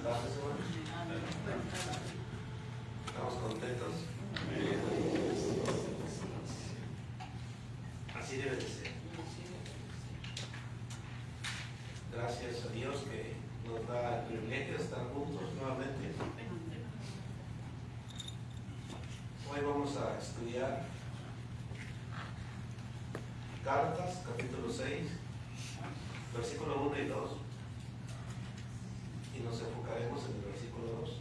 tardes, hermanos. ¿Estamos contentos? Así debe de ser. Gracias a Dios que nos da el privilegio de estar juntos nuevamente. Hoy vamos a estudiar Gálatas, capítulo 6, versículo 1 y 2. Y nos enfocaremos en el versículo 2.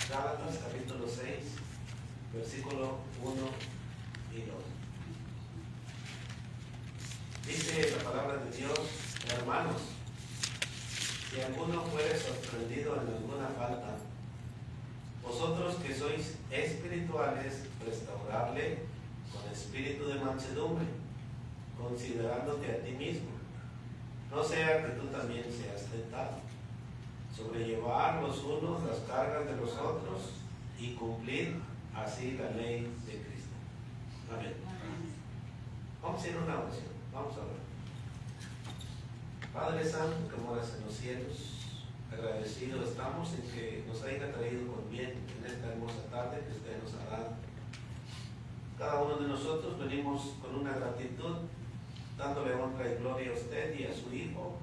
Gálatas, capítulo 6, versículo 1 y 2. Dice la palabra de Dios: hermanos, si alguno fuere sorprendido en alguna falta, vosotros que sois espirituales, restaurarle con espíritu de mansedumbre, considerándote a ti mismo, no sea que tú también seas tentado. Sobrellevar los unos las cargas de los otros y cumplir así la ley de Cristo. Amén. Vamos a hacer una oración. Vamos a orar. Padre Santo, que moras en los cielos, agradecidos estamos en que nos haya traído con bien en esta hermosa tarde que usted nos ha dado. Cada uno de nosotros venimos con una gratitud, dándole honra y gloria a usted y a su Hijo,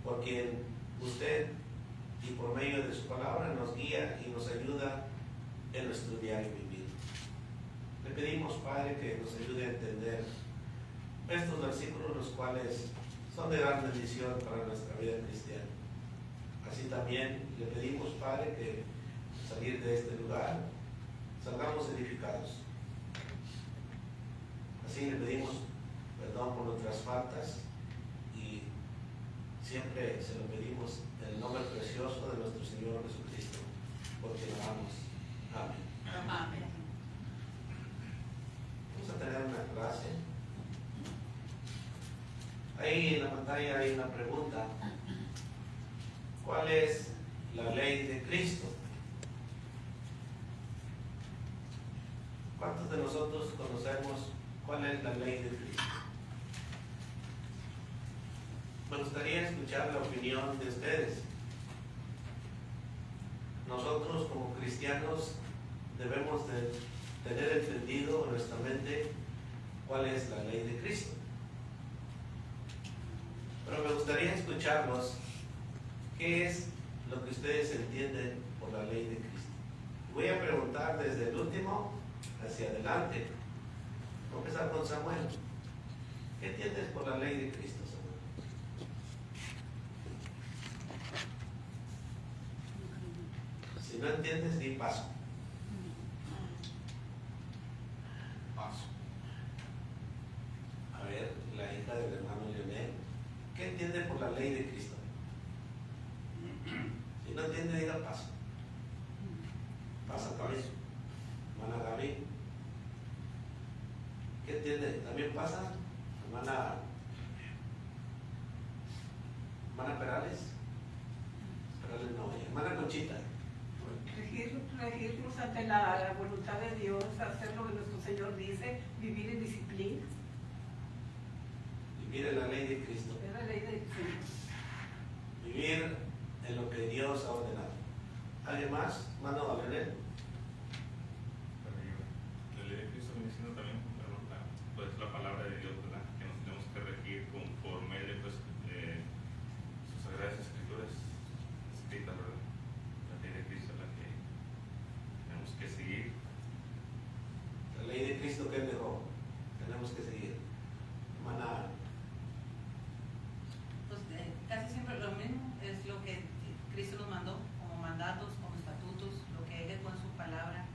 por quien usted y por medio de su palabra nos guía y nos ayuda en nuestro diario vivir. Le pedimos, Padre, que nos ayude a entender estos versículos, los cuales son de gran bendición para nuestra vida cristiana. Así también le pedimos, Padre, que al salir de este lugar salgamos edificados. Así le pedimos perdón por nuestras faltas y siempre se lo pedimos en el nombre precioso de nuestro Señor Jesucristo, porque lo amamos. Amén. Amén. Vamos a tener una clase. Ahí en la pantalla hay una pregunta: ¿cuál es la ley de Cristo? ¿Cuántos de nosotros conocemos cuál es la ley de Cristo? Me gustaría escuchar la opinión de ustedes. Nosotros como cristianos debemos de tener entendido en nuestra mente cuál es la ley de Cristo. Pero me gustaría escucharlos. ¿Qué es lo que ustedes entienden por la ley de Cristo? Voy a preguntar desde el último hacia adelante. Voy a empezar con Samuel. ¿Qué entiendes por la ley de Cristo, Samuel? Si no entiendes, di paso. Paso. A ver, la hija del hermano Leonel, ¿qué entiende por la ley de Cristo? Si no entiende, diga paso. Pasa también. Hermana Gaby, ¿qué entiende? ¿También pasa? Hermana Perales. Perales no, hermana Conchita. Regirnos ante la voluntad de Dios, hacer lo que nuestro Señor dice, vivir en disciplina. Vivir en la ley de Cristo. Es la ley de Cristo. Vivir en lo que Dios ha ordenado. ¿Alguien más? Mano a Leonel. La ley de Cristo viene siendo también pues, la palabra de Dios, ¿verdad? Que nos tenemos que regir conforme pues, sus sagradas escrituras escritas, ¿verdad? La ley de Cristo es la que tenemos que seguir. La ley de Cristo que Él dejó, tenemos que seguir. Hermana. Pues casi siempre lo mismo, es lo que Cristo nos mandó como mandatos, como estatutos, lo que Él dejó en su palabra,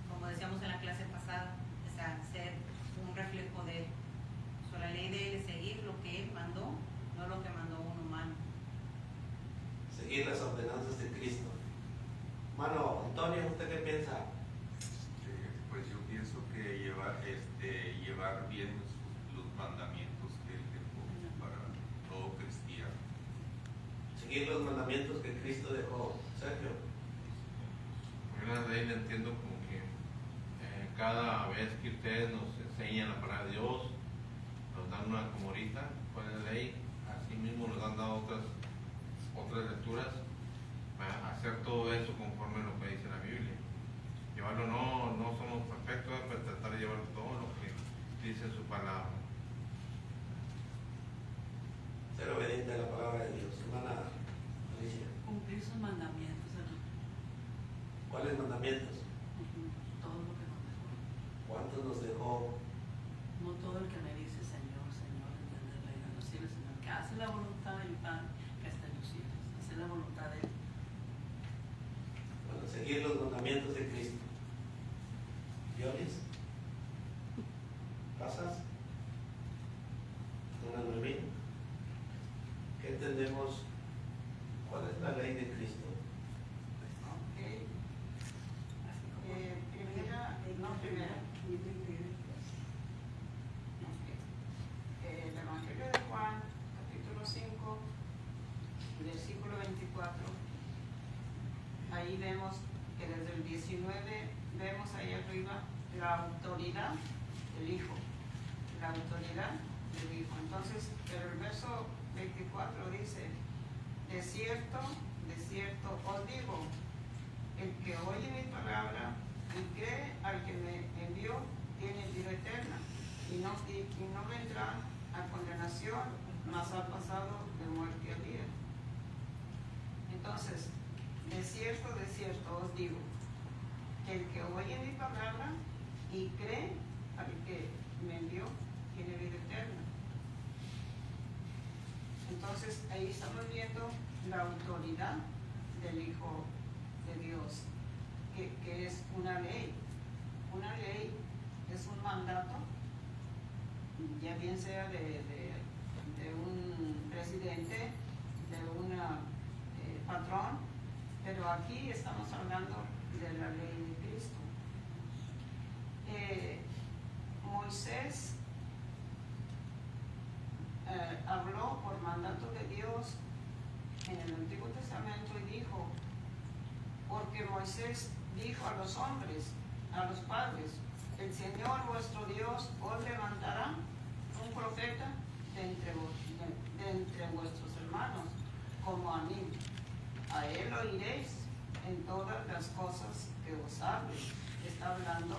como decíamos en la clase pasada, o sea, ser un reflejo de Él. O sea, la ley de Él es seguir lo que Él mandó, no lo que mandó un humano. Seguir las ordenanzas de Cristo. Hermano Antonio, ¿usted qué piensa? Pues yo pienso que llevar bien los mandamientos que Él dejó para todo cristiano. Seguir los mandamientos que Cristo dejó. Sergio. Yo la ley la entiendo como que cada vez que ustedes nos enseñan la palabra de Dios, nos dan una como ahorita, cuál es la ley, así mismo nos han dado otras lecturas, hacer todo eso conforme a lo que dice la Biblia. Llevarlo, no somos perfectos, pero tratar de llevar todo lo que dice su palabra. Ser obediente a la palabra de Dios. Hermana Alicia, Cumplir sus mandamientos, hermano. ¿cuáles mandamientos? Todo lo que nos dejó. ¿Cuántos nos dejó? No todo el que me dice Señor, Señor, entiende el reino de los cielos, sino el que hace la voluntad del Padre que está en los cielos. Hacer la voluntad de Él. Bueno, seguir los mandamientos de Cristo. ¿Violis? ¿Pasas? ¿Una Noemí? ¿Qué entendemos? ¿Cuál es la ley de Cristo? El Evangelio de Juan, capítulo 5, versículo 24. Ahí vemos que desde el 19 vemos ahí arriba la autoridad del Hijo. La autoridad del Hijo. Entonces, pero el verso 24 dice: de cierto os digo, el que oye mi palabra y cree al que me envió tiene vida eterna y no vendrá a condenación, mas ha pasado de muerte a vida. Entonces, de cierto os digo, que el que oye mi palabra y cree al que me envió tiene vida eterna. Entonces, ahí estamos viendo la autoridad del Hijo de Dios, que es una ley. Una ley es un mandato, ya bien sea de un presidente, de un patrón, pero aquí estamos hablando de la ley de Cristo. Moisés habló por mandato de Dios en el Antiguo Testamento y dijo: porque Moisés dijo a los hombres, a los padres, el Señor vuestro Dios os levantará un profeta de entre vuestros hermanos, como a mí. A él oiréis en todas las cosas que os hable. Estaba hablando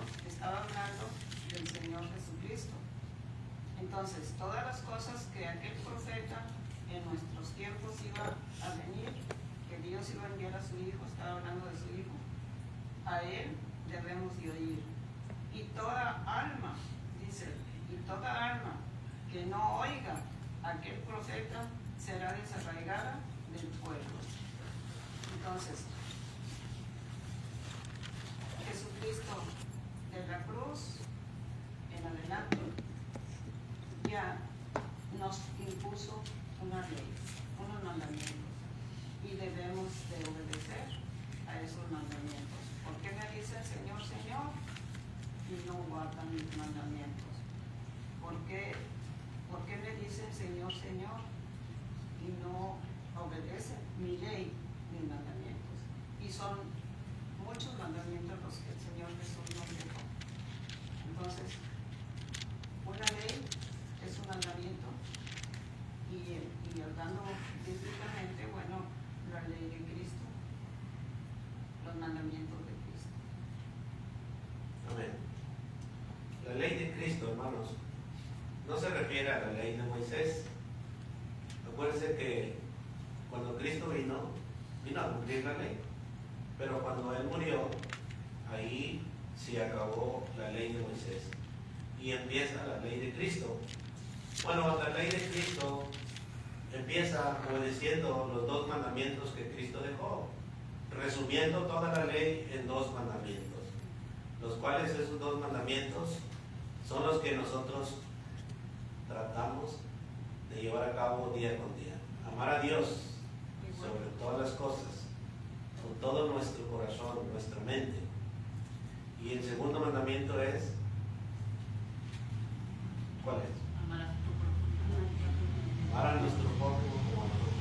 del Señor Jesucristo. Entonces, todas las cosas que aquel profeta en nuestros tiempos iba a venir, que Dios iba a enviar a su Hijo, estaba hablando de su Hijo, a Él debemos de oír. Y toda alma, dice, y toda alma que no oiga a aquel profeta será desarraigada del pueblo. Entonces, Jesucristo de la cruz en adelante ya nos impuso una ley, unos mandamientos, y debemos de obedecer a esos mandamientos. ¿Por qué me dicen Señor, Señor y no guardan mis mandamientos? ¿Por qué me dicen Señor, Señor y no obedecen mi ley, mis mandamientos? Y son muchos mandamientos los que el Señor Jesús nos dejó. Entonces, una ley es un mandamiento, y hablando bíblicamente, bueno, la ley de Cristo, los mandamientos de Cristo. Amén. La ley de Cristo, hermanos, no se refiere a la ley de Moisés. Acuérdense que cuando Cristo vino a cumplir la ley, pero cuando Él murió, ahí se acabó la ley de Moisés y empieza la ley de Cristo. Bueno, la ley de Cristo empieza obedeciendo los dos mandamientos que Cristo dejó, resumiendo toda la ley en dos mandamientos, los cuales esos dos mandamientos son los que nosotros tratamos de llevar a cabo día con día. Amar a Dios sobre todas las cosas, con todo nuestro corazón, nuestra mente. Y el segundo mandamiento es, ¿cuál es? Amar a nuestro prójimo como a nosotros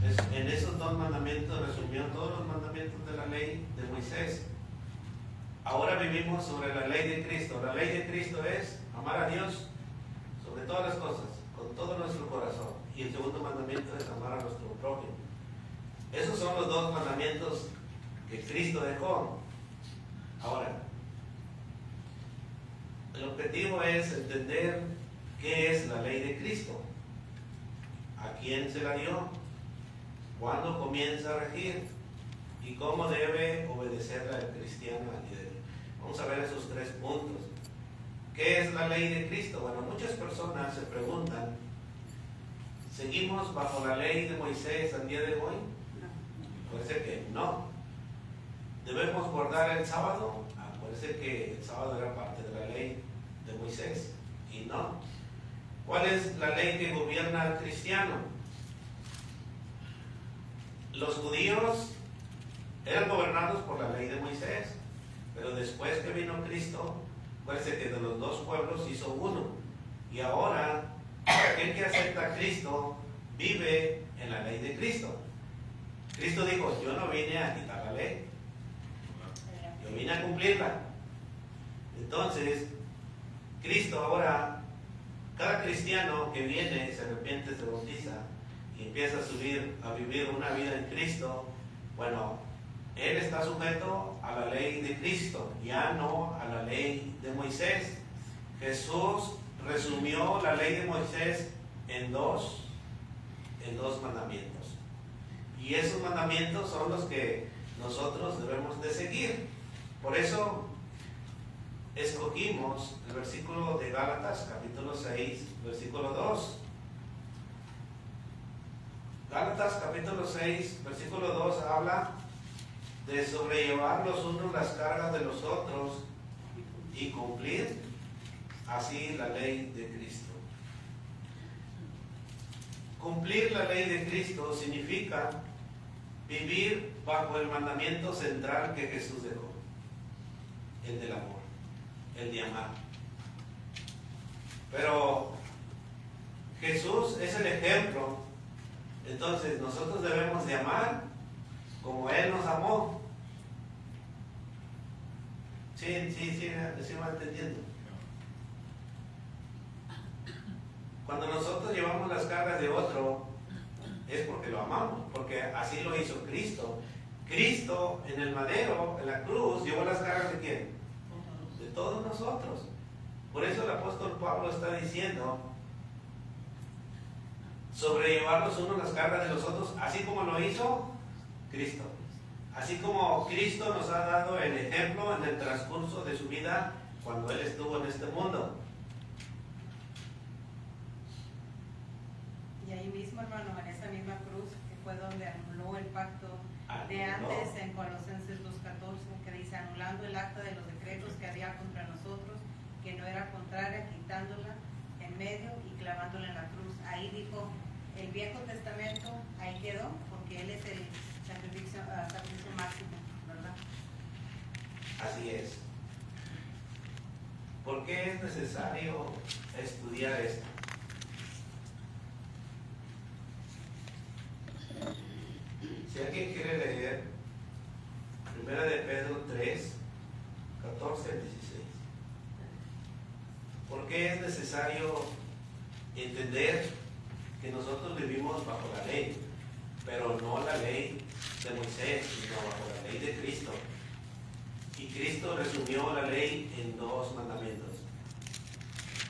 mismos. En esos dos mandamientos resumió todos los mandamientos de la ley de Moisés. Ahora vivimos sobre la ley de Cristo. La ley de Cristo es amar a Dios sobre todas las cosas, con todo nuestro corazón. y el segundo mandamiento es amar a nuestro prójimo. Esos son los dos mandamientos que Cristo dejó. Ahora, el objetivo es entender qué es la ley de Cristo, a quién se la dio, cuándo comienza a regir y cómo debe obedecerla el cristiano al líder. Vamos a ver esos 3 puntos. ¿Qué es la ley de Cristo? Bueno, muchas personas se preguntan, ¿seguimos bajo la ley de Moisés al día de hoy? Parece que no. ¿Debemos guardar el sábado? Parece que el sábado era parte de la ley de Moisés y no. ¿Cuál es la ley que gobierna al cristiano? Los judíos eran gobernados por la ley de Moisés, pero después que vino Cristo, parece que de los 2 pueblos hizo uno. Y ahora, aquel que acepta a Cristo vive en la ley de Cristo. Cristo dijo, yo no vine a quitar la ley, yo vine a cumplirla. Entonces, Cristo ahora, cada cristiano que viene, se arrepiente, se bautiza y empieza a vivir una vida en Cristo, bueno, él está sujeto a la ley de Cristo, ya no a la ley de Moisés. Jesús resumió la ley de Moisés en dos mandamientos. Y esos mandamientos son los que nosotros debemos de seguir. Por eso escogimos el versículo de Gálatas, capítulo 6, versículo 2. Gálatas, capítulo 6, versículo 2 habla de sobrellevar los unos las cargas de los otros y cumplir así la ley de Cristo. Cumplir la ley de Cristo significa vivir bajo el mandamiento central que Jesús dejó, el del amor, el de amar. Pero Jesús es el ejemplo, entonces nosotros debemos de amar como Él nos amó. Sí, me va entendiendo. Cuando nosotros llevamos las cargas de otro, es porque lo amamos, porque así lo hizo Cristo. Cristo en el madero, en la cruz, llevó las cargas de ¿quién? De todos nosotros. Por eso el apóstol Pablo está diciendo, sobrellevar los unos las cargas de los otros, así como lo hizo Cristo. Así como Cristo nos ha dado el ejemplo en el transcurso de su vida cuando Él estuvo en este mundo. Y ahí mismo, hermano, en esa misma cruz, que fue donde anuló el pacto de antes en Colosenses 2:14, que dice, anulando el acta de los decretos que había contra nosotros, que no era contraria, quitándola en medio y clavándola en la cruz. Ahí dijo, el Viejo Testamento, ahí quedó, porque Él es el sacrificio máximo, ¿verdad? Así es. ¿Por qué es necesario estudiar esto? Si alguien quiere leer 1 de Pedro 3, 14 al 16. ¿Por qué es necesario entender que nosotros vivimos bajo la ley, pero no la ley de Moisés, sino bajo la ley de Cristo? Y Cristo resumió la ley en 2 mandamientos.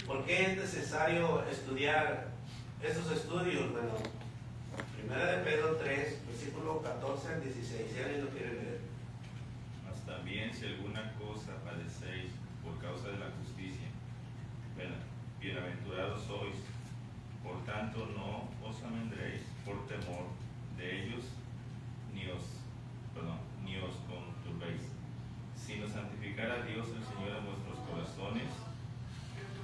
¿Por qué es necesario estudiar estos estudios? Bueno, 1 de Pedro 3, versículo 14 al 16, si alguien lo quiere leer. Mas también si alguna cosa padecéis por causa de la justicia, bienaventurados sois. Por tanto no os amendréis por temor de ellos, ni os conturbéis, sino santificar a Dios el Señor en vuestros corazones,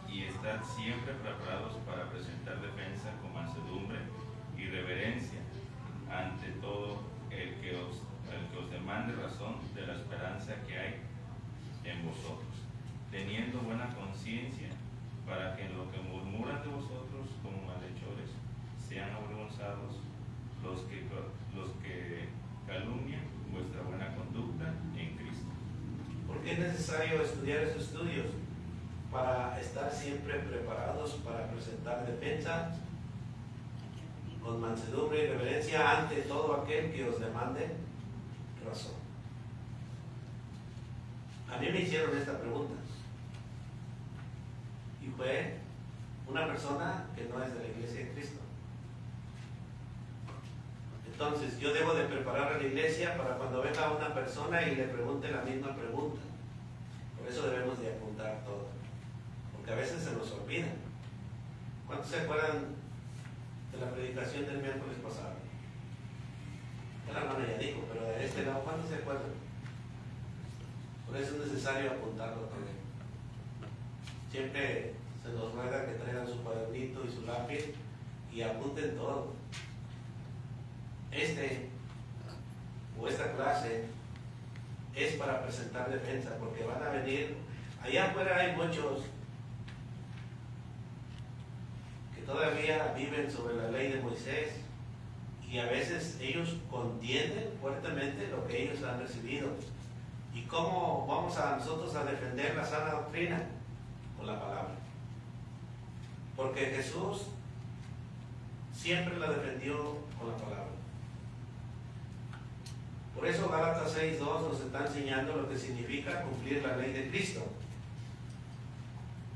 y estad siempre preparados para presentar defensa con mansedumbre y reverencia ante todo el que os demande razón de la esperanza que hay en vosotros, teniendo buena conciencia, para que en lo que murmuran de vosotros como malhechores sean avergonzados los que calumnian vuestra buena conducta en Cristo. ¿Por qué es necesario estudiar esos estudios? Para estar siempre preparados para presentar defensa con mansedumbre y reverencia ante todo aquel que os demande razón. A mí me hicieron esta pregunta y fue una persona que no es de la Iglesia de Cristo. Entonces yo debo de preparar a la iglesia para cuando venga una persona y le pregunte la misma pregunta. Por eso debemos de apuntar todo, porque a veces se nos olvida. ¿Cuántos se acuerdan de la predicación del miércoles pasado? La hermana ya dijo, pero de este lado, ¿cuántos se acuerdan? Por eso es necesario apuntarlo también. Siempre se nos ruega que traigan su cuadernito y su lápiz y apunten todo. Esta clase es para presentar defensa, porque van a venir, allá afuera hay muchos que todavía viven sobre la ley de Moisés y a veces ellos contienden fuertemente lo que ellos han recibido. ¿Y cómo vamos a nosotros a defender la sana doctrina? Con la palabra. Porque Jesús siempre la defendió con la palabra. Por eso Gálatas 6:2 nos está enseñando lo que significa cumplir la ley de Cristo.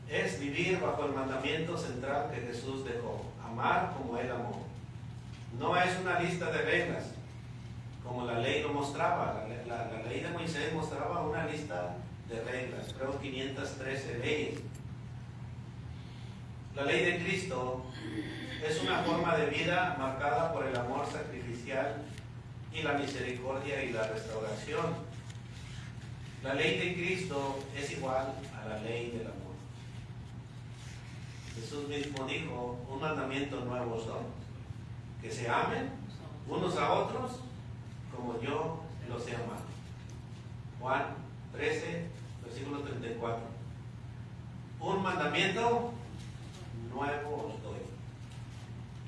Es vivir bajo el mandamiento central que Jesús dejó, amar como Él amó. No es una lista de reglas, como la ley lo mostraba. La ley de Moisés mostraba una lista de reglas, creo 513 leyes. La ley de Cristo es una forma de vida marcada por el amor sacrificial y la misericordia y la restauración. La ley de Cristo es igual a la ley del amor. Jesús mismo dijo, un mandamiento nuevo os doy, que se amen unos a otros como yo los he amado. Juan 13, versículo 34. Un mandamiento nuevo os doy.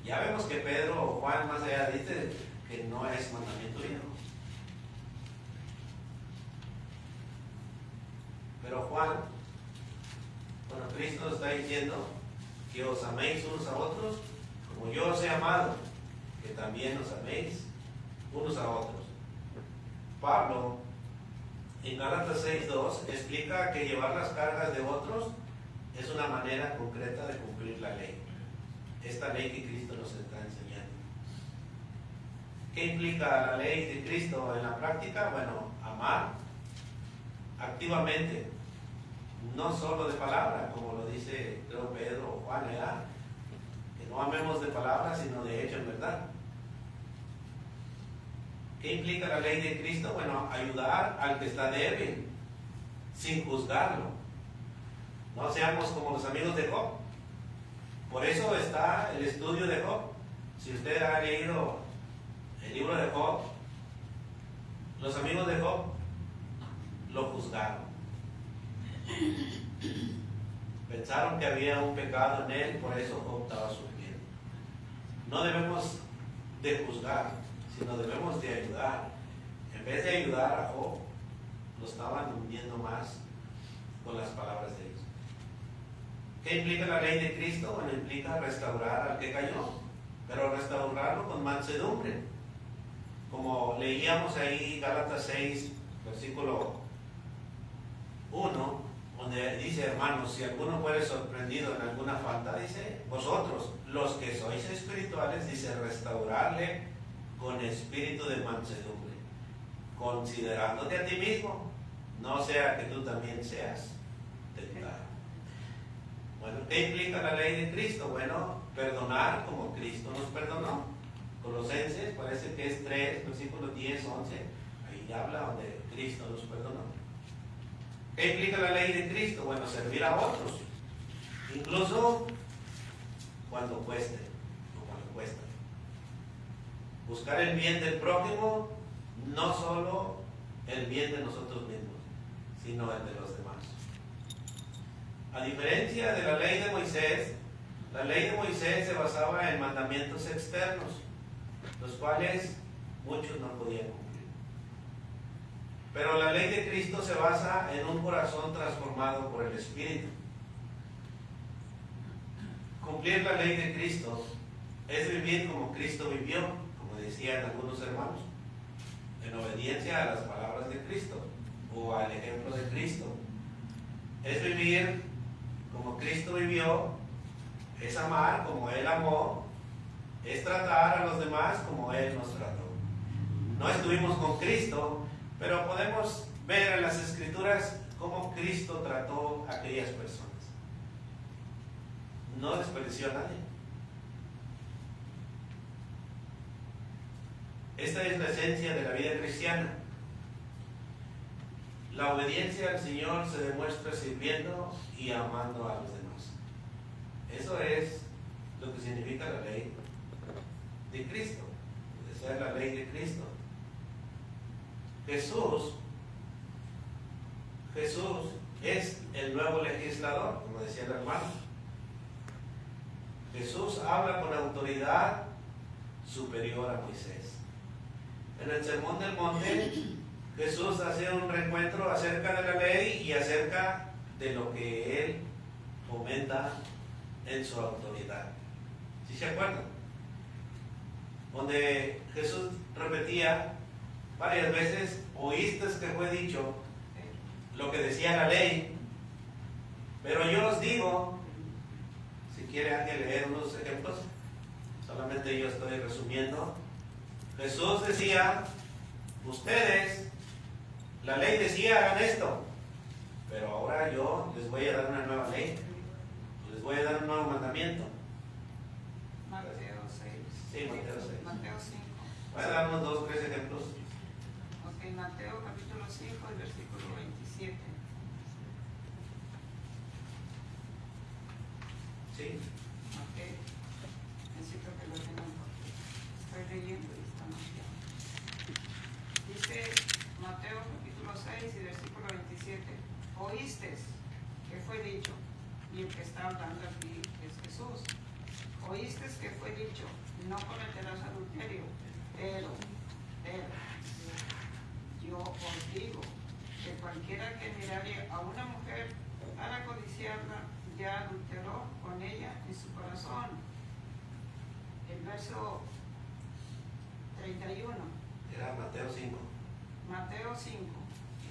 Ya vemos que Pedro o Juan más allá dice que no es mandamiento viejo. Pero Juan, bueno, Cristo está diciendo que os améis unos a otros como yo os he amado, que también os améis unos a otros. Pablo en Gálatas 6:2 explica que llevar las cargas de otros es una manera concreta de cumplir la ley, esta ley que Cristo nos está enseñando. ¿Qué implica la ley de Cristo en la práctica? Bueno, amar activamente, no solo de palabra, como lo dice creo Pedro o Juan, ¿verdad? Que no amemos de palabra, sino de hecho en verdad. ¿Qué implica la ley de Cristo? Bueno, ayudar al que está débil, sin juzgarlo. No seamos como los amigos de Job. Por eso está el estudio de Job. Si usted ha leído el libro de Job, los amigos de Job lo juzgaron. Pensaron que había un pecado en él, por eso Job estaba sufriendo. No debemos de juzgar, sino debemos de ayudar. En vez de ayudar a Job, lo estaban hundiendo más con las palabras de ellos. ¿Qué implica la ley de Cristo? Bueno, implica restaurar al que cayó, pero restaurarlo con mansedumbre. Como leíamos ahí Gálatas 6, versículo 1, donde dice, hermanos, si alguno fuere sorprendido en alguna falta, dice, vosotros, los que sois espirituales, dice, restaurarle con espíritu de mansedumbre, considerándote a ti mismo, no sea que tú también seas tentado. Bueno, ¿qué implica la ley de Cristo? Bueno, perdonar como Cristo nos perdonó. Colosenses, parece que es 3, versículos 10, 11, ahí habla donde Cristo nos perdonó. ¿Qué implica la ley de Cristo? Bueno, servir a otros, incluso cuando cueste o cuando cuesta. Buscar el bien del prójimo, no solo el bien de nosotros mismos, sino el de los demás. A diferencia de la ley de Moisés, la ley de Moisés se basaba en mandamientos externos, los cuales muchos no podían cumplir. Pero la ley de Cristo se basa en un corazón transformado por el Espíritu. Cumplir la ley de Cristo es vivir como Cristo vivió, como decían algunos hermanos, en obediencia a las palabras de Cristo o al ejemplo de Cristo. Es vivir como Cristo vivió, es amar como Él amó, es tratar a los demás como Él nos trató. No estuvimos con Cristo, pero podemos ver en las Escrituras cómo Cristo trató a aquellas personas. No despreció a nadie. Esta es la esencia de la vida cristiana. La obediencia al Señor se demuestra sirviendo y amando a los demás. Eso es lo que significa la ley de Cristo. Esa es la ley de Cristo. Jesús es el nuevo legislador, como decía el hermano. Jesús habla con autoridad superior a Moisés. En el Sermón del Monte, Jesús hace un reencuentro acerca de la ley y acerca de lo que Él fomenta en su autoridad. ¿Sí se acuerdan? Donde Jesús repetía varias veces: oíste que fue dicho lo que decía la ley, pero yo os digo. Si quiere alguien leer unos ejemplos, solamente yo estoy resumiendo. Jesús decía: ustedes, la ley decía hagan esto, pero ahora yo les voy a dar una nueva ley, les voy a dar un nuevo mandamiento. Mateo 6. Sí, Mateo 6. Mateo 5. Voy a darnos 2 o 3 ejemplos. Ok, Mateo capítulo 5, el versículo 27. Sí. Ok. Necesito que lo tengan porque estoy leyendo y está marcado. Dice Mateo capítulo 6 y versículo 27. Oíste que fue dicho, y el que está hablando aquí es Jesús. Oíste que fue dicho, no cometerás adulterio, pero, yo os digo que cualquiera que mirare a una mujer para codiciarla, ya adulteró con ella en su corazón. El verso 31. Era Mateo 5. Mateo 5,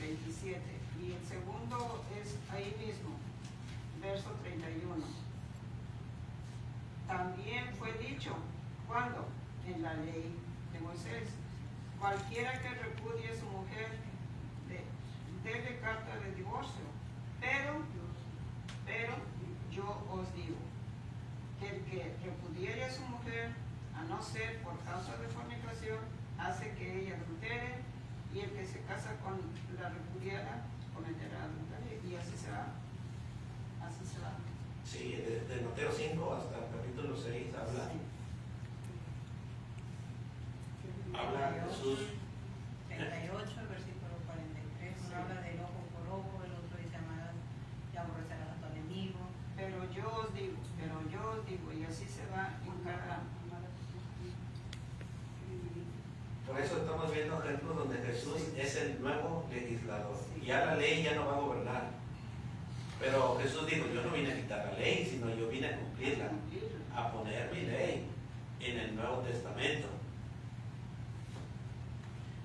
27. Y el segundo es ahí mismo, verso 31. También fue dicho, ¿cuándo? En la ley de Moisés. Cualquiera que repudie a su mujer, dele carta de divorcio. Pero yo os digo que el que repudiere a su mujer, a no ser por causa de fornicación, hace que ella adultere, y el que se casa con la repudiada cometerá adulterio. Y así se va. Así se va. Sí, de Mateo 5 hasta el capítulo 6 habla Jesús. 38, el versículo 43, uno habla del ojo por ojo, el otro dice amarás y aborrecerás a tu enemigo. Pero yo os digo, y así se va en cada. Por eso estamos viendo ejemplos donde Jesús es el nuevo legislador. Ya la ley ya no va a gobernar. Pero Jesús dijo: yo no vine a quitar la ley, sino yo vine a cumplirla, a poner mi ley en el Nuevo Testamento.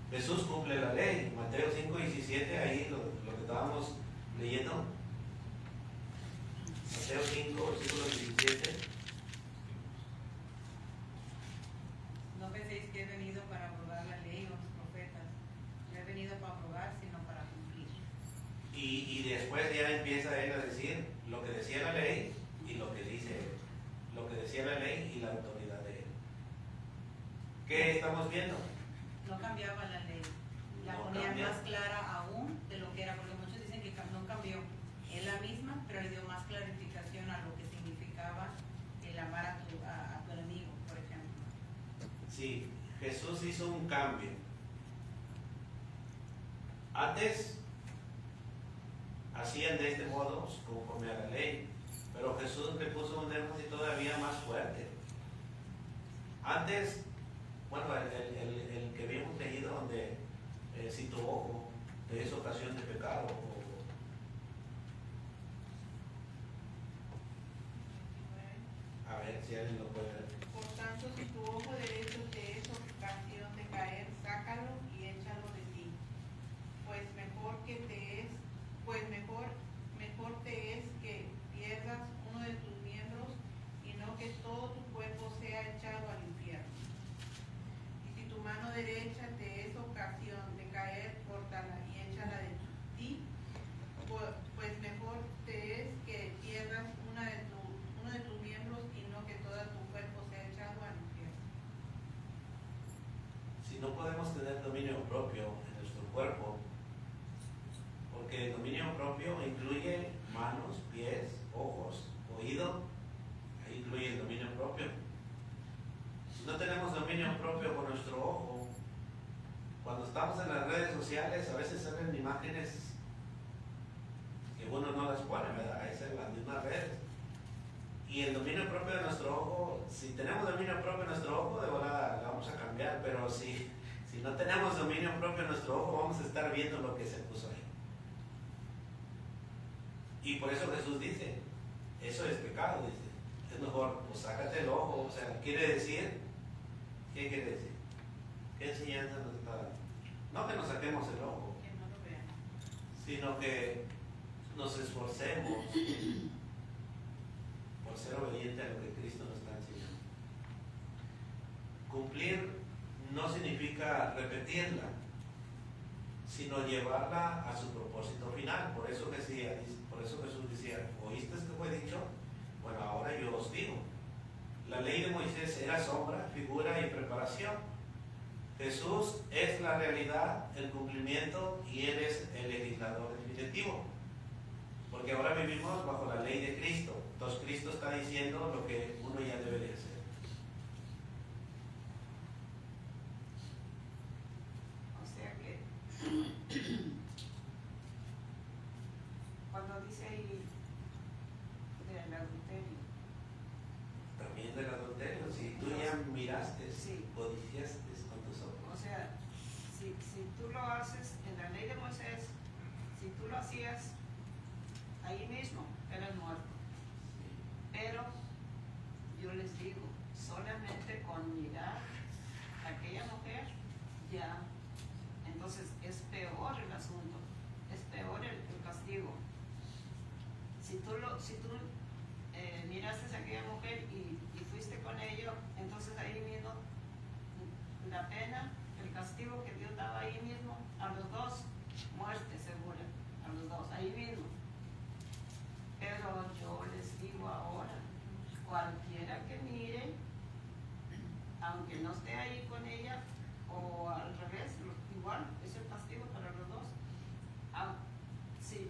Jesús cumple la ley. Mateo 5, 17, ahí lo que estábamos leyendo. Mateo 5, versículo 17. No penséis que he venido para abrogar la ley o los profetas. No he venido para abrogar, sino para cumplir. Y después ya empieza él a decir lo que decía la ley y lo que dice él. Lo que decía la ley y la autoridad de él. ¿Qué estamos viendo? No cambiaba la ley, la No ponía cambia. más clara aún de lo que era, porque muchos dicen que no cambió. Es la misma, pero le dio más clarificación a lo que significaba el amar a tu enemigo, por ejemplo. Sí, Jesús hizo un cambio. Antes hacían de este modo conforme a la ley, pero Jesús le puso un énfasis todavía más fuerte. Antes, bueno, el que habíamos leído donde si tu ojo te es ocasión de pecado, a ver si alguien lo puede ver. Por tanto, tanto, si tu ojo derecho te es ocasión de caer, sácalo y échalo de ti. Pues mejor te es que pierdas uno de tus miembros y no que todo tu cuerpo sea echado al infierno. Y si tu mano derecha te es ocasión de caer, córtala y échala de ti. Pues mejor te es que pierdas uno de tus miembros y no que todo tu cuerpo sea echado al infierno. Si no podemos tener dominio propio en nuestro cuerpo, porque el dominio propio incluye manos, pies, ojos, oído, ahí incluye el dominio propio. Si no tenemos dominio propio con nuestro ojo, cuando estamos en las redes sociales a veces salen imágenes que uno no las pone, ¿verdad? Ahí se las mismas redes. Y el dominio propio de nuestro ojo, si tenemos dominio propio de nuestro ojo, de volada la vamos a cambiar, pero si no tenemos dominio propio de nuestro ojo, vamos a estar viendo lo que se puso ahí. Y por eso Jesús dice, eso es pecado, dice. Es mejor, pues sácate el ojo. O sea, quiere decir, ¿qué quiere decir? ¿Qué enseñanza nos está dando? No que nos saquemos el ojo, Que no lo vean. sino que nos esforcemos por ser obediente a lo que Cristo nos está enseñando. Cumplir no significa repetirla, sino llevarla a su propósito final. Por eso Jesús decía, ¿oíste que fue dicho? Bueno, ahora yo os digo. La ley de Moisés era sombra, figura y preparación. Jesús es la realidad, el cumplimiento, y Él es el legislador definitivo. Porque ahora vivimos bajo la ley de Cristo. Entonces Cristo está diciendo lo que uno ya debe de hacer. O sea que cuando dice ahí del adulterio, También del adulterio, si tú ya miraste, Sí. codiciaste con tus ojos. o sea, si tú lo haces en la ley de Moisés, si tú lo hacías ahí mismo, eres muerto. Pero yo les digo, solamente con mirar a aquella mujer, ya, entonces es peor el asunto, es peor el castigo. Si tú miraste a aquella mujer y fuiste con ella, entonces ahí mismo la pena, el castigo que Dios daba ahí mismo, a los dos, muerte segura, a los dos, ahí mismo. Pero yo les digo ahora, cualquiera que mire, aunque no esté ahí con ella, o al revés, igual, es el castigo para los dos.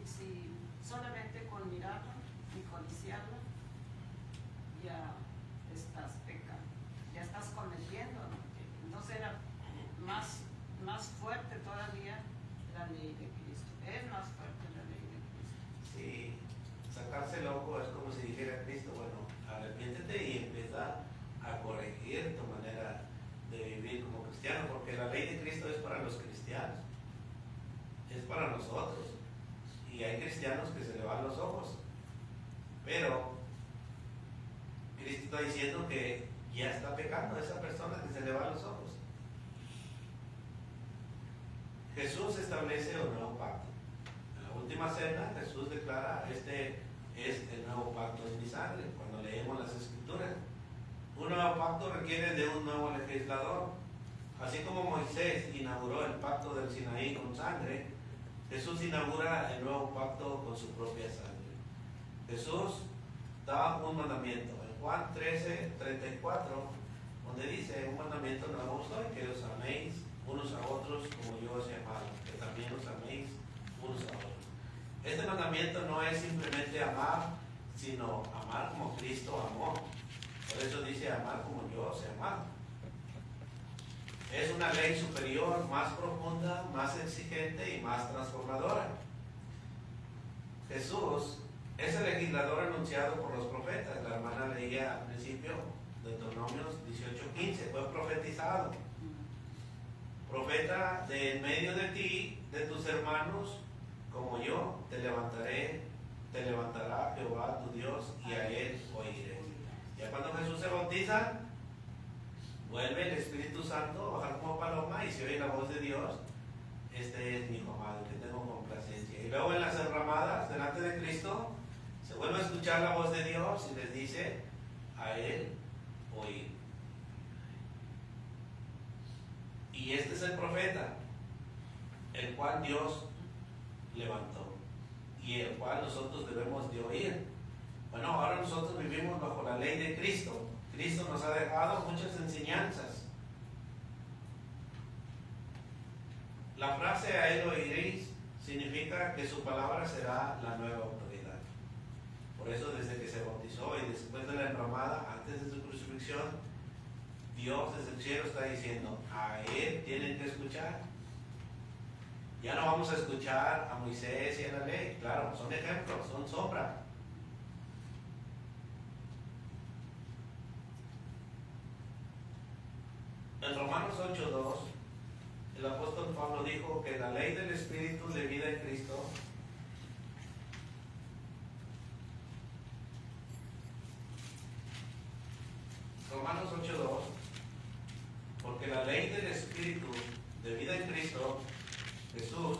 Si solamente con mirarla y codiciarla, ya estás pecando, ya estás cometiendo, ¿no? Entonces era más fuerte todavía la ley de Cristo, es más fuerte la ley de Cristo. Sí, sacarse el ojo es como si dijera Cristo, bueno, arrepiéntete y empieza a corregir tu manera de vivir como cristiano, porque la ley de Cristo es para los cristianos, es para nosotros. Y hay cristianos que se le van los ojos, pero Cristo está diciendo que ya está pecando esa persona que se le van los ojos. Jesús establece un nuevo pacto. En la última cena Jesús declara, este es el nuevo pacto en mi sangre. Cuando leemos las escrituras, un nuevo pacto requiere de un nuevo legislador. Así como Moisés inauguró el pacto del Sinaí con sangre, Jesús inaugura el nuevo pacto con su propia sangre. Jesús da un mandamiento en Juan 13:34, donde dice, un mandamiento nuevo os doy, que os améis unos a otros como yo os he amado, que también os améis unos a otros. Este mandamiento no es simplemente amar, sino amar como Cristo amó. Por eso dice amar como yo os he amado. Es una ley superior, más profunda, más exigente y más transformadora. Jesús es el legislador anunciado por los profetas. La hermana leía al principio Deuteronomios 18:15, fue profetizado. Profeta, de en medio de ti, de tus hermanos, como yo, te levantará Jehová tu Dios y a él oiré. Ya cuando Jesús se bautiza, vuelve el Espíritu Santo a bajar como paloma y se oye la voz de Dios. Este es mi hijo amado, que tengo complacencia. Y luego en las enramadas delante de Cristo se vuelve a escuchar la voz de Dios y les dice a él oír. Y este es el profeta, el cual Dios levantó y el cual nosotros debemos de oír. Bueno, ahora nosotros vivimos bajo la ley de Cristo. Cristo nos ha dejado muchas enseñanzas. La frase a él oiréis significa que su palabra será la nueva autoridad. Por eso desde que se bautizó y después de la enramada, antes de su crucifixión, Dios desde el cielo está diciendo, a él tienen que escuchar. Ya no vamos a escuchar a Moisés y a la ley, claro, son ejemplos, son sombra. En Romanos 8:2, el apóstol Pablo dijo que la ley del Espíritu de vida en Cristo Romanos 8:2, porque la ley del Espíritu de vida en Cristo Jesús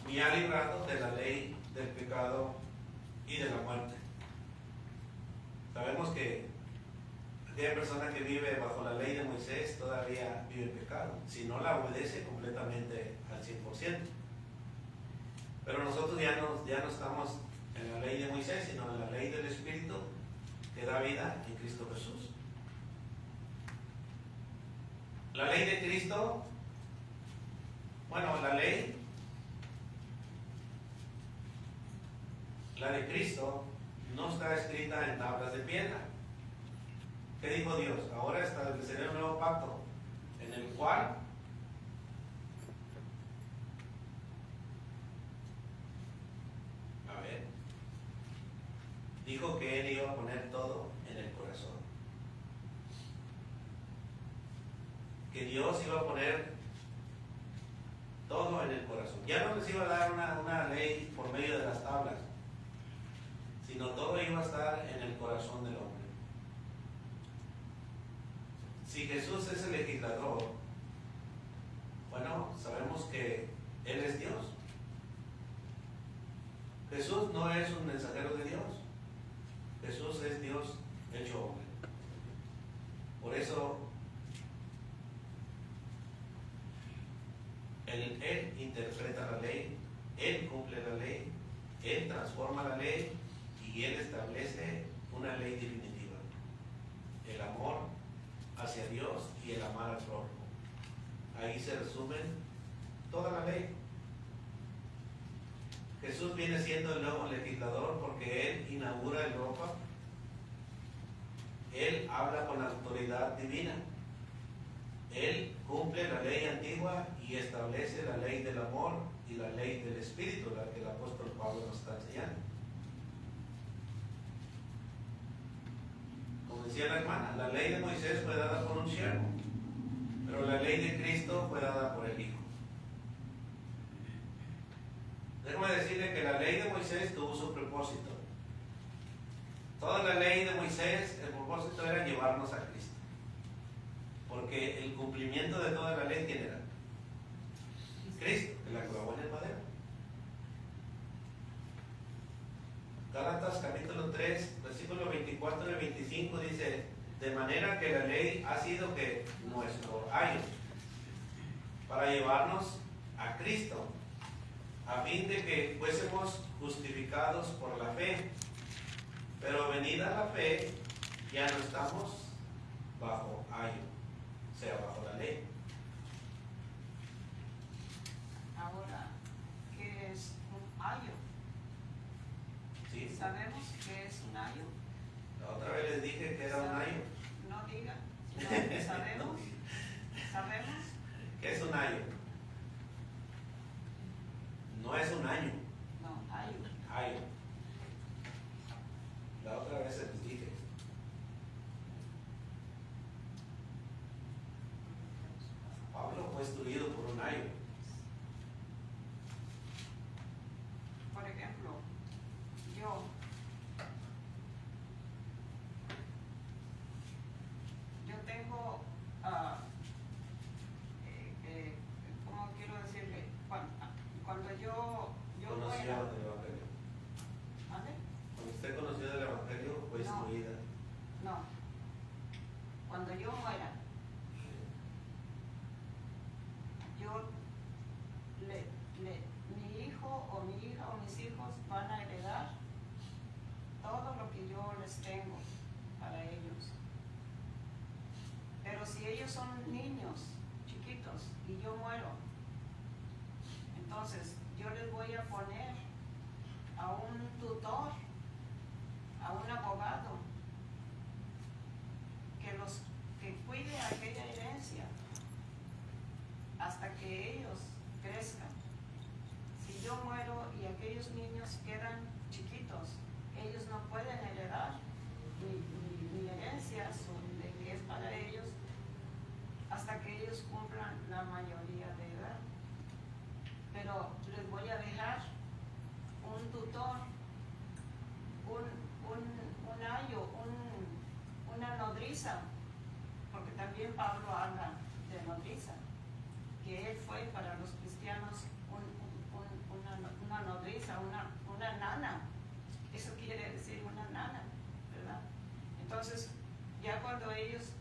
me ha librado de la ley del pecado y de la muerte. Sabemos que aquella persona que vive bajo la ley de Moisés todavía vive en pecado, si no la obedece completamente al 100%. Pero nosotros ya no estamos en la ley de Moisés, sino en la ley del Espíritu que da vida en Cristo Jesús. La ley de Cristo, bueno, la ley, la de Cristo, no está escrita en tablas de piedra. ¿Qué dijo Dios? Ahora estableceré un nuevo pacto en el cual dijo que Él iba a poner todo en el corazón. Que Dios iba a poner todo en el corazón. Ya no les iba a dar una ley por medio de las tablas, sino todo iba a estar en el corazón del hombre. Si Jesús es el legislador, bueno, sabemos que Él es Dios. Jesús no es un mensajero de Dios. Jesús es Dios hecho hombre. Por eso, Él interpreta la ley, Él cumple la ley, Él transforma la ley y Él establece una ley definitiva. El amor hacia Dios y el amar al prójimo. Ahí se resumen toda la ley. Jesús viene siendo el nuevo legislador porque Él inaugura Europa. Él habla con autoridad divina. Él cumple la ley antigua y establece la ley del amor y la ley del Espíritu, la que el apóstol Pablo nos está enseñando. Como decía la hermana, la ley de Moisés fue dada por un siervo, pero la ley de Cristo fue dada por el Hijo. Déjame decirle que la ley de Moisés tuvo su propósito. Toda la ley de Moisés, el propósito era llevarnos a Cristo. Porque el cumplimiento de toda la ley, ¿quién era? Cristo, que la clavó en el madero. Gálatas capítulo 3, versículo 24 y 25 dice, de manera que la ley ha sido que nuestro ayo para llevarnos a Cristo, a fin de que fuésemos justificados por la fe. Pero venida la fe, ya no estamos bajo ayo, o sea, bajo la ley. Ahora, ¿qué es un ayo? ¿Sí? ¿Sabemos qué es un ayo? La otra vez les dije que era un ayo. No diga, sino que sabemos. ¿Sabemos? ¿Qué es un ayo? No es un año, No, ayo. ayo. La otra vez se les dije. Pablo fue instruido por un ayo. Por ejemplo, yo tengo que yo les tengo para ellos. Pero si ellos son niños chiquitos y yo muero, entonces yo les voy a poner a un tutor, a un abogado que cuide aquella herencia hasta que ellos crezcan. Si yo muero y aquellos niños quedan chiquitos, ellos no pueden heredar mi herencia de que es para ellos hasta que ellos cumplan la mayoría de edad. Pero les voy a dejar un tutor, un ayo, una nodriza, porque también Pablo habla de nodriza, que él fue para los cristianos una nodriza, una nana. Eso quiere decir una nana, ¿verdad? Entonces, ya cuando ellos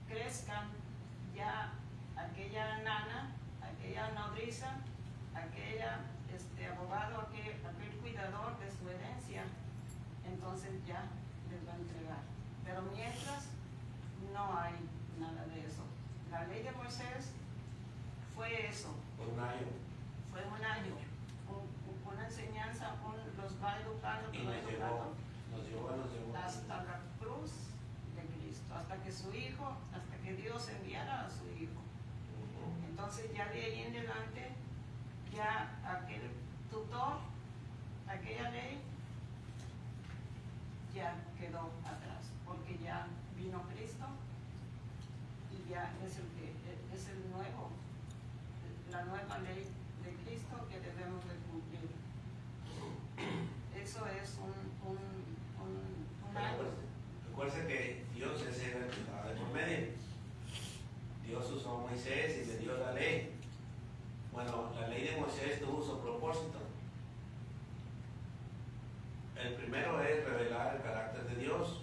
crezcan, ya aquella nana, aquella nodriza, aquella abogado, aquel cuidador de su herencia, entonces ya les va a entregar. Pero mientras no hay nada de eso. La ley de Moisés fue eso. Fue un año, una enseñanza, los va educando, Y nos llevó hasta la cruz de Cristo, hasta que su Hijo, hasta que Dios enviara a su Hijo. Entonces ya de ahí en adelante, ya aquel tutor, aquella ley, ya quedó atrás, porque ya vino Cristo y ya es el nuevo, la nueva ley de Cristo que debemos de cumplir. Eso es un año. Recuerden que Dios es el que estaba de por medio. Dios usó a Moisés y le dio la ley. Bueno, la ley de Moisés tuvo su propósito. El primero es revelar el carácter de Dios.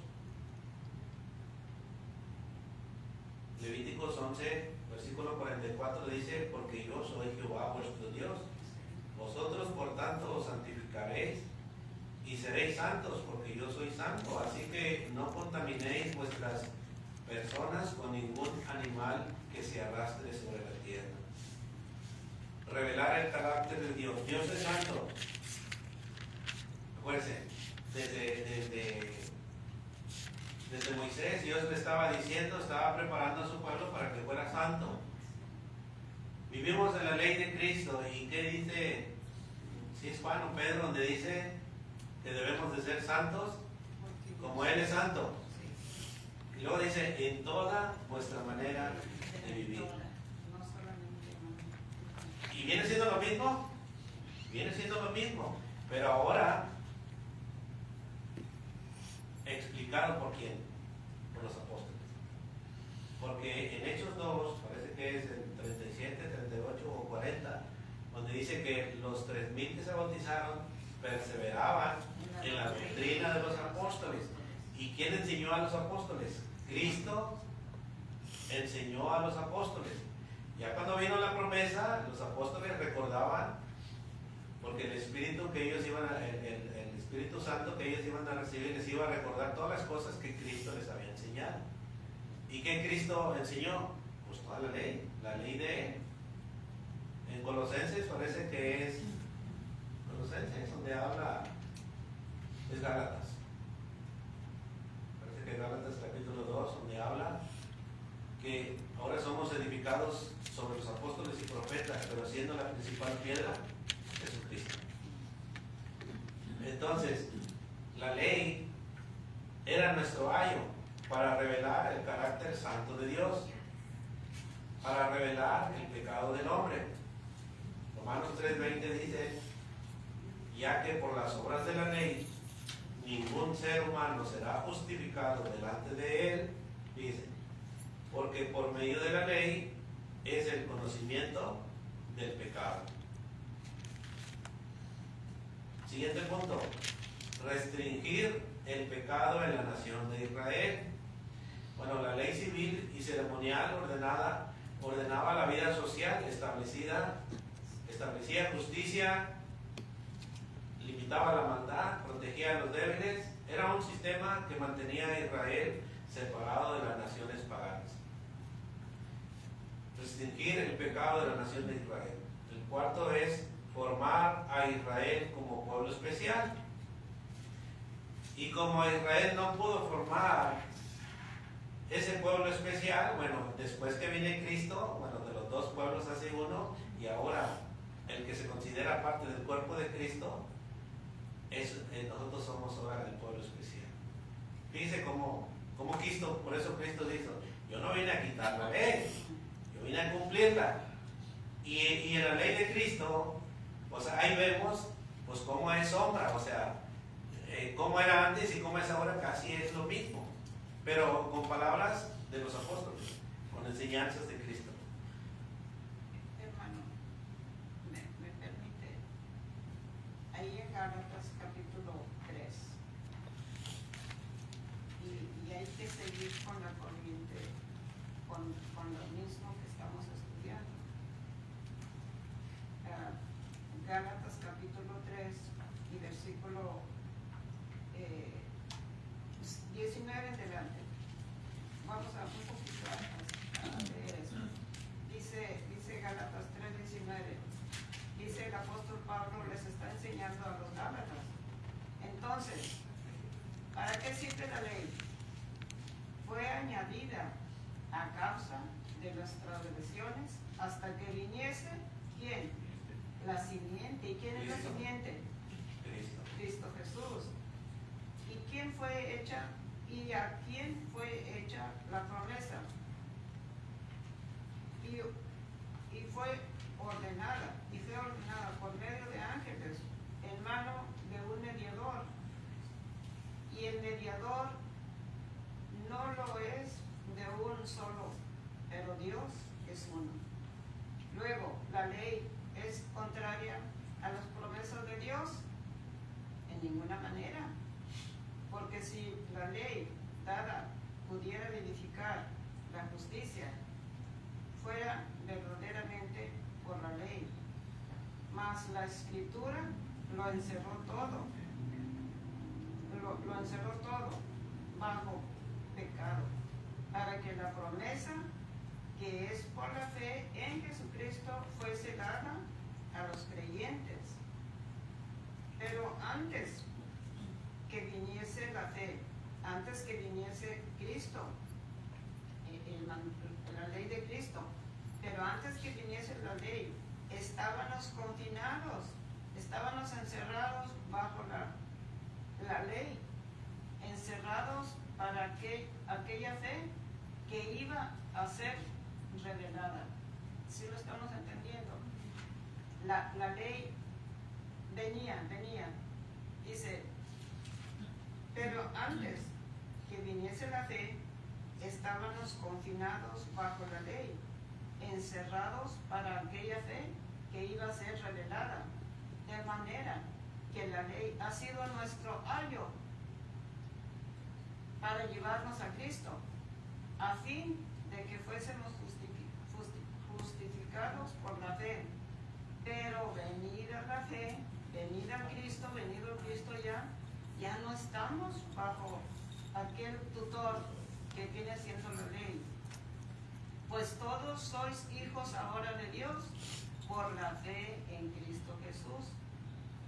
Levíticos 11, versículo 44 dice: porque yo soy Jehová vuestro Dios. Vosotros por tanto os santificaréis y seréis santos, porque yo soy santo. Así que no contaminéis vuestras personas con ningún animal que se arrastre sobre la tierra. Revelar el carácter de Dios. Dios es santo. Acuérdense, desde Moisés Dios le estaba diciendo, estaba preparando a su pueblo para que fuera santo. Vivimos en la ley de Cristo. ¿Y qué dice? Si es Juan o Pedro, donde dice que debemos de ser santos como Él es santo. Y luego dice, en toda vuestra manera de vivir. ¿Y viene siendo lo mismo? Viene siendo lo mismo. Pero ahora, explicado por quién? Por los apóstoles. Porque en Hechos 2, parece que es el 37, 38 o 40, donde dice que los 3,000 que se bautizaron perseveraban en la doctrina de los apóstoles. ¿Y quién enseñó a los apóstoles? Cristo enseñó a los apóstoles. Ya cuando vino la promesa, los apóstoles recordaban, porque el Espíritu que ellos iban a, el Espíritu Santo que ellos iban a recibir les iba a recordar todas las cosas que Cristo les había enseñado. ¿Y qué Cristo enseñó? Pues toda la ley de Él. En Colosenses parece que es Colosenses, donde habla, es Gálatas. Parece que Gálatas capítulo 2, donde habla que ahora somos edificados sobre los apóstoles y profetas, pero siendo la principal piedra Jesucristo. Entonces, la ley era nuestro ayo para revelar el carácter santo de Dios, para revelar el pecado del hombre. Romanos 3:20 dice: ya que por las obras de la ley ningún ser humano será justificado delante de él, dice, porque por medio de la ley es el conocimiento del pecado. Siguiente punto: restringir el pecado en la nación de Israel. Bueno, la ley civil y ceremonial ordenaba la vida social, establecía justicia, limitaba la maldad, protegía a los débiles. Era un sistema que mantenía a Israel separado de las naciones paganas. Restringir el pecado de la nación de Israel. El cuarto es formar a Israel como pueblo especial. Y como Israel no pudo formar ese pueblo especial, bueno, después que viene Cristo, bueno, de los dos pueblos hace uno, y ahora el que se considera parte del cuerpo de Cristo, nosotros somos ahora el pueblo especial. Fíjense cómo Cristo, por eso Cristo dijo, yo no vine a quitar la ley, yo vine a cumplirla. Y en la ley de Cristo, pues ahí vemos pues cómo es sombra, o sea, cómo era antes y cómo es ahora, casi es lo mismo, pero con palabras de los apóstoles, con enseñanzas de Cristo. Hermano, me permite, ahí en Gálatas capítulo 3, y hay que seguir con la corriente, con lo mismo que estamos estudiando. Gálatas capítulo 3 y versículo 19 en adelante. Vamos a un poquito a leer eso. Dice Gálatas 3:19. Dice el apóstol Pablo, les está enseñando a los gálatas. Entonces, ¿para qué sirve la ley? Fue añadida a causa de las transgresiones hasta que viniese, ¿quién? La simiente. ¿Y quién es la simiente? Cristo Jesús. ¿Y quién fue hecha? ¿Y a quién fue hecha la promesa? Y fue ordenada por medio de ángeles en mano de un mediador. Y el mediador no lo es de un solo, pero Dios es uno. Luego, la ley es contraria a las promesas de Dios en ninguna manera, porque si la ley dada pudiera verificar la justicia, fuera verdaderamente por la ley, mas la Escritura lo encerró todo, lo encerró todo bajo pecado, para que la promesa que es por la fe en Jesucristo fuese dada a los creyentes. Pero antes que viniese la fe, antes que viniese Cristo, la ley de Cristo, pero antes que viniese la ley, estábamos confinados, estábamos encerrados bajo la ley, encerrados para aquella fe que iba a ser revelada. ¿Sí lo estamos entendiendo? La ley venía, dice, pero antes que viniese la fe, estábamos confinados bajo la ley, encerrados para aquella fe que iba a ser revelada, de manera que la ley ha sido nuestro ayo para llevarnos a Cristo, a fin de que fuésemos justificados por la fe. Pero venida la fe, venido Cristo ya no estamos bajo aquel tutor que viene siendo la ley. Pues todos sois hijos ahora de Dios por la fe en Cristo Jesús.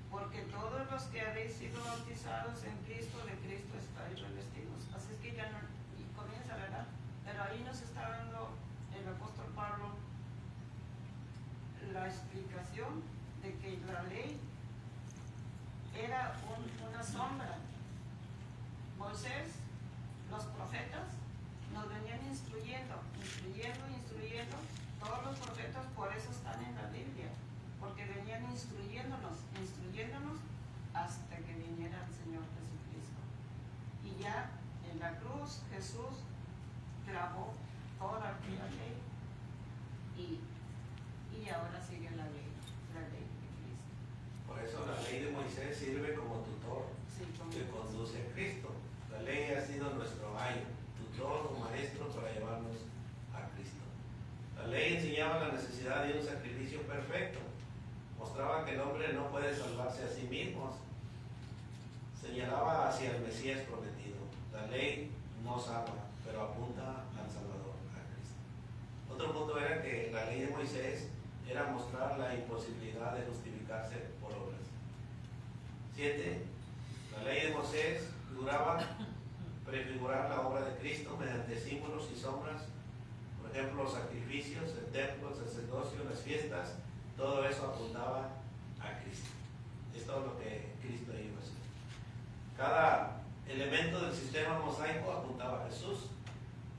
Porque todos los que habéis sido bautizados en Cristo, de Cristo estáis revestidos. Así es que ya no, y comienza, ¿verdad? Pero ahí nos está dando el apóstol Pablo la explicación de que la ley era una sombra. Moisés, los profetas, nos venían instruyendo. Todos los profetas por eso están en la Biblia, porque venían instruyéndonos hasta que viniera el Señor Jesucristo. Y ya en la cruz Jesús clavó toda aquella ley y ahora sigue la ley de Cristo. Por eso la ley de Moisés sirve como tutor, Sí, que conduce a Cristo. La ley ha sido nuestro ayo, tutor o maestro para llevarnos a Cristo. La ley enseñaba la necesidad de un sacrificio perfecto. Mostraba que el hombre no puede salvarse a sí mismo hacia el Mesías prometido. La ley no salva, pero apunta al Salvador, a Cristo. Otro punto era que la ley de Moisés era mostrar la imposibilidad de justificarse por obras. 7. La ley de Moisés duraba prefigurar la obra de Cristo mediante símbolos y sombras. Por ejemplo, los sacrificios, el templo, el sacerdocio, las fiestas, todo eso apuntaba a Cristo. Es todo lo que Cristo iba a hacer. Cada elemento del sistema mosaico apuntaba a Jesús: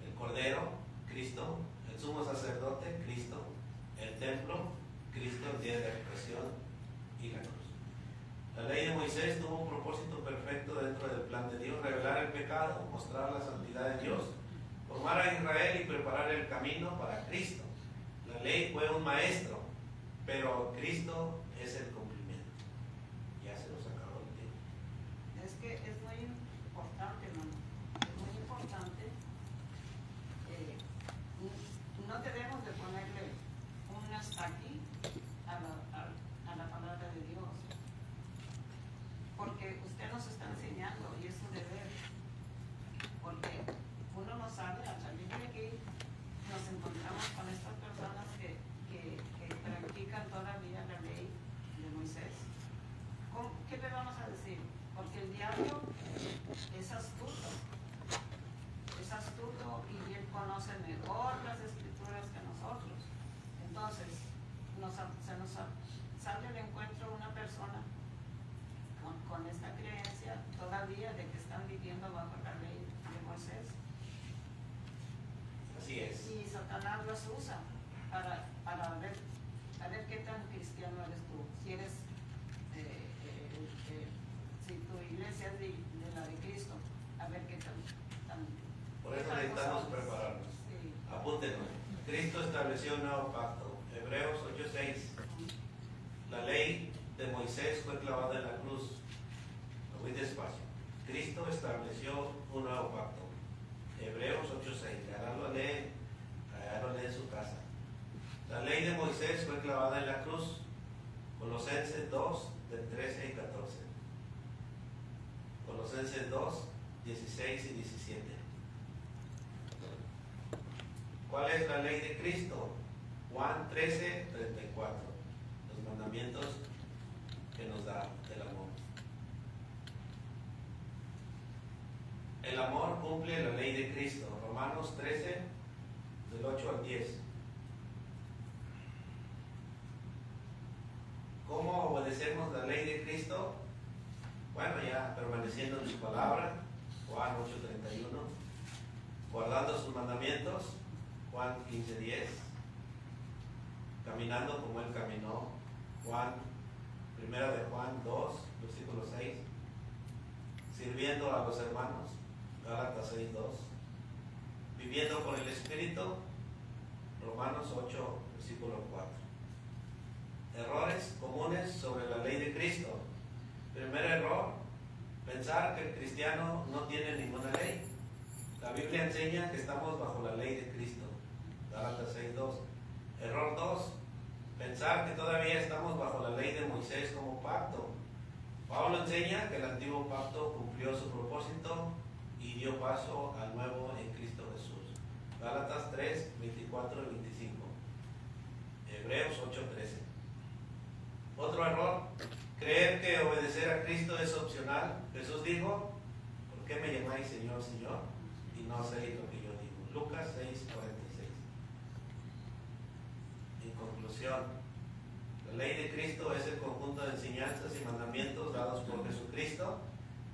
el Cordero, Cristo; el sumo sacerdote, Cristo; el templo, Cristo; el día de la expiación y la cruz. La ley de Moisés tuvo un propósito perfecto dentro del plan de Dios: revelar el pecado, mostrar la santidad de Dios, formar a Israel y preparar el camino para Cristo. La ley fue un maestro, pero Cristo es el cumplimiento. Ya se nos acabó el tiempo. Es que es muy importante, hermano. Es muy importante. No debemos de ponerle un hasta aquí a la palabra de Dios. Porque usted nos está enseñando y es su deber. Porque uno no sabe, al salir de aquí, nos encontramos con estas personas que practican todavía la ley de Moisés. ¿Qué le vamos a decir? Porque el diablo es astuto y él conoce mejor las escrituras que nosotros. Entonces, se nos sale al encuentro una persona con esta creencia todavía de que están viviendo bajo la ley de Moisés. Así es. Y Satanás los usa para ver qué tan cristiano eres tú. Si eres, si tu iglesia es de la de Cristo, a ver qué tan Por eso necesitamos prepararnos. Sí. Apúntenos. Cristo estableció un nuevo pacto. Hebreos 8:6. La ley de Moisés fue clavada en la cruz. Lo voy despacio. Cristo estableció un nuevo pacto. Hebreos 8:6. Ahora lo lee en su casa. La ley de Moisés fue clavada en la cruz. Colosenses 2, del 13 y 14. Colosenses 2, 16 y 17. ¿Cuál es la ley de Cristo? Juan 13, 34. Los mandamientos que nos da el amor. El amor cumple la ley de Cristo. Romanos 13, del 8 al 10. ¿Cómo obedecemos la ley de Cristo? Bueno, ya permaneciendo en su palabra, Juan 8:31, guardando sus mandamientos, Juan 15:10, caminando como Él caminó, Primera de Juan 2, versículo 6, sirviendo a los hermanos, Gálatas 6:2, viviendo por el Espíritu, Romanos 8, versículo 4. Errores comunes sobre la ley de Cristo. Primer error: pensar que el cristiano no tiene ninguna ley. La Biblia enseña que estamos bajo la ley de Cristo, Gálatas 6:2. Error 2: pensar que todavía estamos bajo la ley de Moisés como pacto. Pablo enseña que el antiguo pacto cumplió su propósito y dio paso al nuevo en Cristo Jesús. Gálatas 3, 24 y 25. Hebreos 8:13. Otro error: creer que obedecer a Cristo es opcional. Jesús dijo: ¿por qué me llamáis Señor, Señor, y no hacéis lo que yo digo? Lucas 6:46. En conclusión, la ley de Cristo es el conjunto de enseñanzas y mandamientos dados por Jesucristo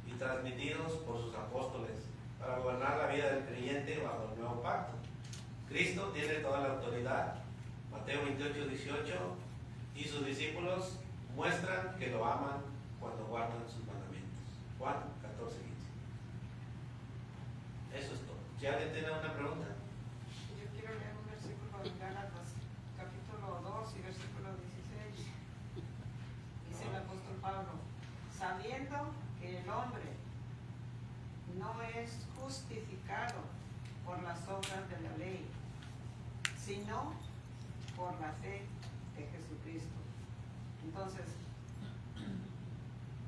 y transmitidos por sus apóstoles para gobernar la vida del creyente bajo el nuevo pacto. Cristo tiene toda la autoridad. Mateo 28:18. Y sus discípulos muestran que lo aman cuando guardan sus mandamientos. Juan 14:15. Eso es todo. ¿Si alguien tiene una pregunta? Yo quiero leer un versículo de Gálatas, capítulo 2 y versículo 16. Dice el apóstol Pablo: sabiendo que el hombre no es justificado por las obras de la ley, sino por la fe de Jesucristo. Entonces,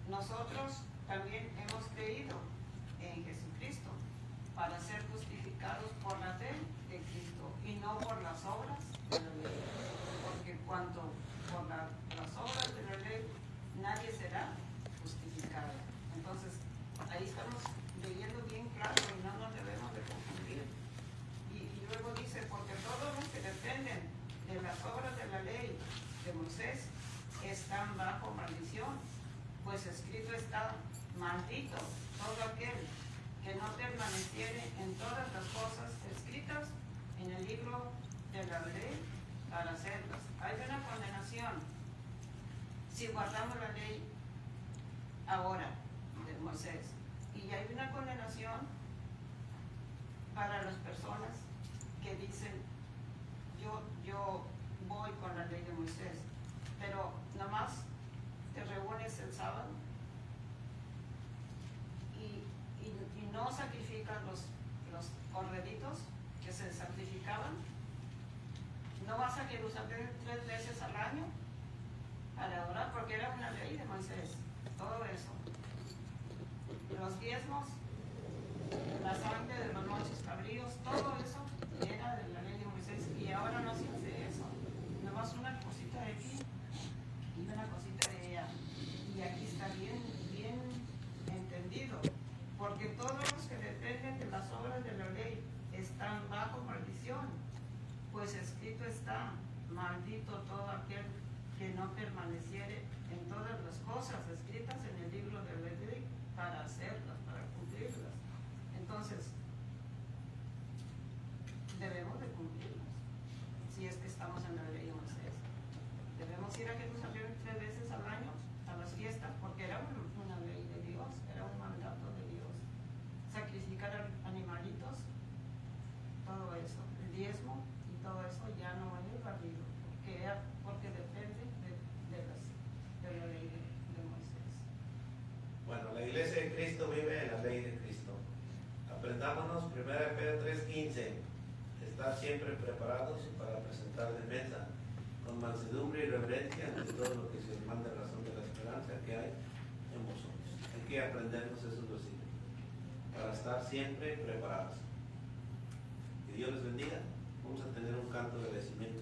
nosotros también hemos creído en Jesucristo para ser justificados por la fe de Cristo y no por las obras de la ley. Porque cuanto por las obras de la ley nadie será justificado. Entonces, ahí estamos leyendo bien claro y no nos debemos de confundir. Y luego dice, porque todos los que dependen de las obras de la ley de Moisés están bajo maldición, pues escrito está, maldito todo aquel que no permaneciere en todas las cosas escritas en el libro de la ley para hacerlas. Hay una condenación si guardamos la ley ahora de Moisés, y hay una condenación para las personas que dicen yo voy con la ley de Moisés, pero nomás te reúnes el sábado y no sacrifican los corderitos que se sacrificaban. No vas a Jerusalén 3 veces al año para adorar, porque era una ley de Moisés. Todo eso, los diezmos, la sangre de los noches cabríos, todo eso era de la ley de Moisés, y ahora no se hace eso. Nomás una cosita de aquí y una cosita de allá. Y aquí está bien entendido, porque todos los que dependen de las obras de la ley están bajo maldición, pues escrito está, maldito todo aquel que no permaneciere en todas las cosas escritas en el libro de la ley para hacerlas, para cumplirlas. Entonces, debemos de cumplirlas, si es que estamos en la ley de Moisés. Debemos ir a Jerusalén 3 veces al año a las fiestas, porque era una ley de Dios, era un mandato de Dios. Sacrificar animalitos, todo eso, el diezmo y todo eso ya no es válido, porque depende de la ley de Moisés. Bueno, la iglesia de Cristo vive en la ley de Cristo. Aprendámonos 1 Pedro 3:15, estar siempre preparados para presentar defensa con mansedumbre y reverencia ante todo lo que se os manda en razón de la esperanza que hay en vosotros. Hay que aprendernos esos versículos para estar siempre preparados. Que Dios les bendiga. Vamos a tener un canto de agradecimiento.